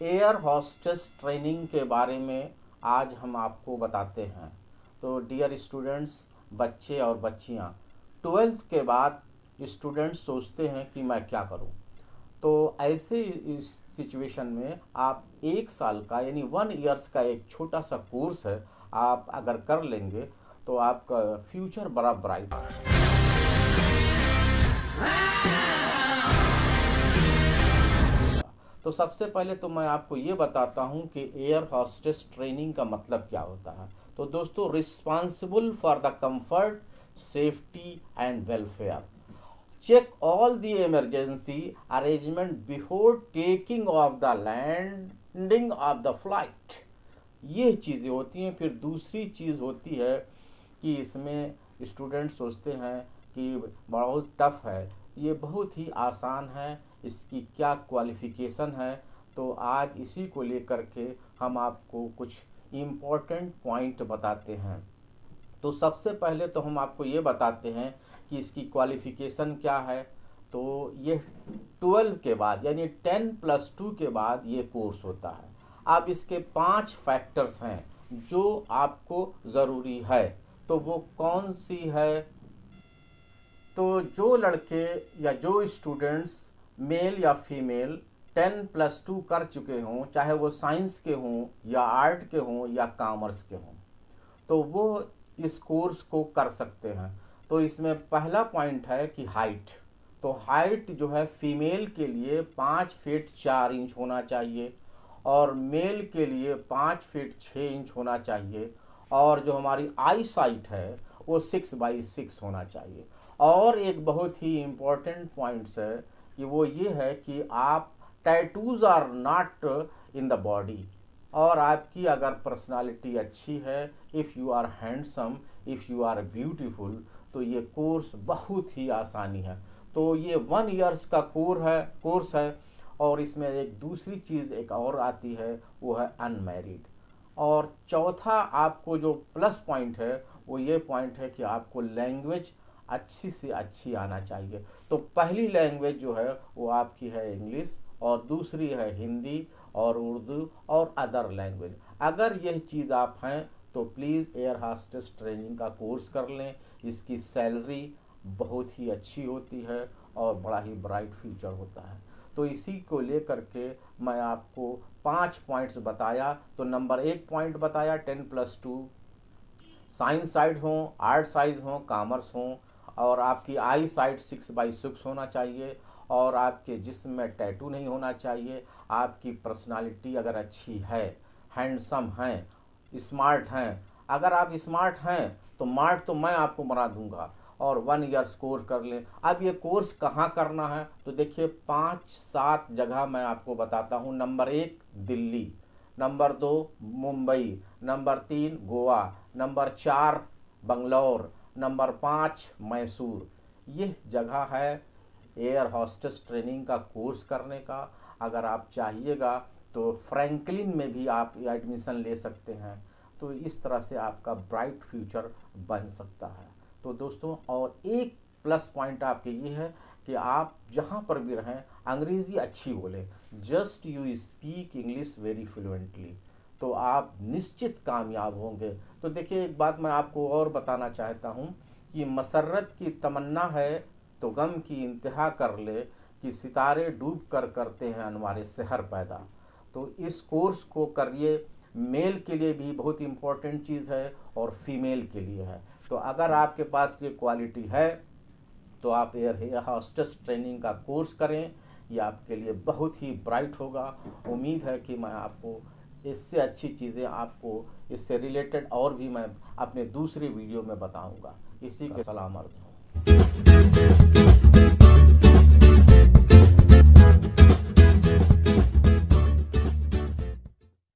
Air hostess training के बारे में आज हम आपको बताते हैं। तो डियर स्टूडेंट्स, बच्चे और बच्चियां, 12th के बाद स्टूडेंट्स सोचते हैं कि मैं क्या करूं। तो ऐसे इस सिचुएशन में आप 1 साल का यानी 1 ईयर्स का एक छोटा सा कोर्स है, आप अगर कर लेंगे तो आपका फ्यूचर बड़ा ब्राइट है। तो सबसे पहले तो मैं आपको ये बताता हूँ कि एयर हॉस्टेस ट्रेनिंग का मतलब क्या होता है। तो दोस्तों, responsible for the comfort, safety and welfare, check all the emergency arrangement before taking off the landing of the flight. ये चीज़ें होती हैं। फिर दूसरी चीज़ होती है कि इसमें स्टूडेंट सोचते हैं कि बहुत टफ है, ये बहुत ही आसान है, इसकी क्या क्वालिफ़िकेशन है। तो आज इसी को लेकर के हम आपको कुछ इम्पोर्टेंट पॉइंट बताते हैं। तो सबसे पहले तो हम आपको ये बताते हैं कि इसकी क्वालिफ़िकेशन क्या है। तो ये 12 के बाद यानी 10+2 के बाद ये कोर्स होता है। अब इसके 5 फैक्टर्स हैं जो आपको ज़रूरी है। तो वो कौन सी है? तो जो लड़के या जो स्टूडेंट्स मेल या फीमेल 10+2 कर चुके हों, चाहे वो साइंस के हों या आर्ट के हों या कॉमर्स के हों, तो वो इस कोर्स को कर सकते हैं। तो इसमें पहला पॉइंट है कि हाइट। तो हाइट जो है फीमेल के लिए 5 फीट 4 इंच होना चाहिए और मेल के लिए 5 फीट 6 इंच होना चाहिए। और जो हमारी आई साइट है वो 6x6 होना चाहिए। और एक बहुत ही इम्पोर्टेंट पॉइंट्स है कि वो ये है कि आप tattoos are not in the body. और आपकी अगर पर्सनालिटी अच्छी है, if you are handsome, if you are beautiful, तो ये कोर्स बहुत ही आसानी है। तो ये 1 ईयर्स का कोर्स है। और इसमें एक दूसरी चीज़ एक और आती है, वो है अनमैरिड। और चौथा आपको जो प्लस पॉइंट है वो ये पॉइंट है कि आपको लैंग्वेज अच्छी से अच्छी आना चाहिए। तो पहली लैंग्वेज जो है वो आपकी है इंग्लिश, और दूसरी है हिंदी और उर्दू और अदर लैंग्वेज। अगर यह चीज़ आप हैं तो प्लीज़ एयर हॉस्टेस ट्रेनिंग का कोर्स कर लें। इसकी सैलरी बहुत ही अच्छी होती है और बड़ा ही ब्राइट फ्यूचर होता है। तो इसी को लेकर के मैं आपको 5 पॉइंट्स बताया। तो नंबर 1 पॉइंट बताया 10+2 साइंस साइड हो, आर्ट साइड हो, कॉमर्स हो, और आपकी आई साइट 6x6 होना चाहिए, और आपके जिस्म में टैटू नहीं होना चाहिए। आपकी पर्सनालिटी अगर अच्छी है, हैंडसम हैं, स्मार्ट हैं। अगर आप स्मार्ट हैं तो मार्ट तो मैं आपको बना दूंगा। और 1 ईयर्स कोर्स कर लें। अब ये कोर्स कहाँ करना है? तो देखिए 5-7 जगह मैं आपको बताता हूँ। Number 1 Delhi, number 2 Mumbai, number 3 Goa, number 4 Bangalore, number 5 Mysore. ये जगह है एयर हॉस्टेस ट्रेनिंग का कोर्स करने का। अगर आप चाहिएगा तो फ्रैंकलिन में भी आप एडमिशन ले सकते हैं। तो इस तरह से आपका ब्राइट फ्यूचर बन सकता है। तो दोस्तों, और एक प्लस पॉइंट आपके ये है कि आप जहाँ पर भी रहें अंग्रेज़ी अच्छी बोलें। Just you speak English very fluently, तो आप निश्चित कामयाब होंगे। तो देखिए, एक बात मैं आपको और बताना चाहता हूँ कि मसर्रत की तमन्ना है तो गम की इंतहा कर ले, कि सितारे डूब कर करते हैं अनवारे सहर पैदा। तो इस कोर्स को करिए। मेल के लिए भी बहुत इम्पोर्टेंट चीज़ है और फीमेल के लिए है। तो अगर आपके पास ये क्वालिटी है तो आप एयर हॉस्टेस ट्रेनिंग का कोर्स करें। ये आपके लिए बहुत ही ब्राइट होगा। उम्मीद है कि मैं आपको इससे अच्छी चीज़ें, आपको इससे रिलेटेड और भी मैं अपने दूसरे वीडियो में बताऊंगा। इसी के सलाम अर्ज़ हूँ।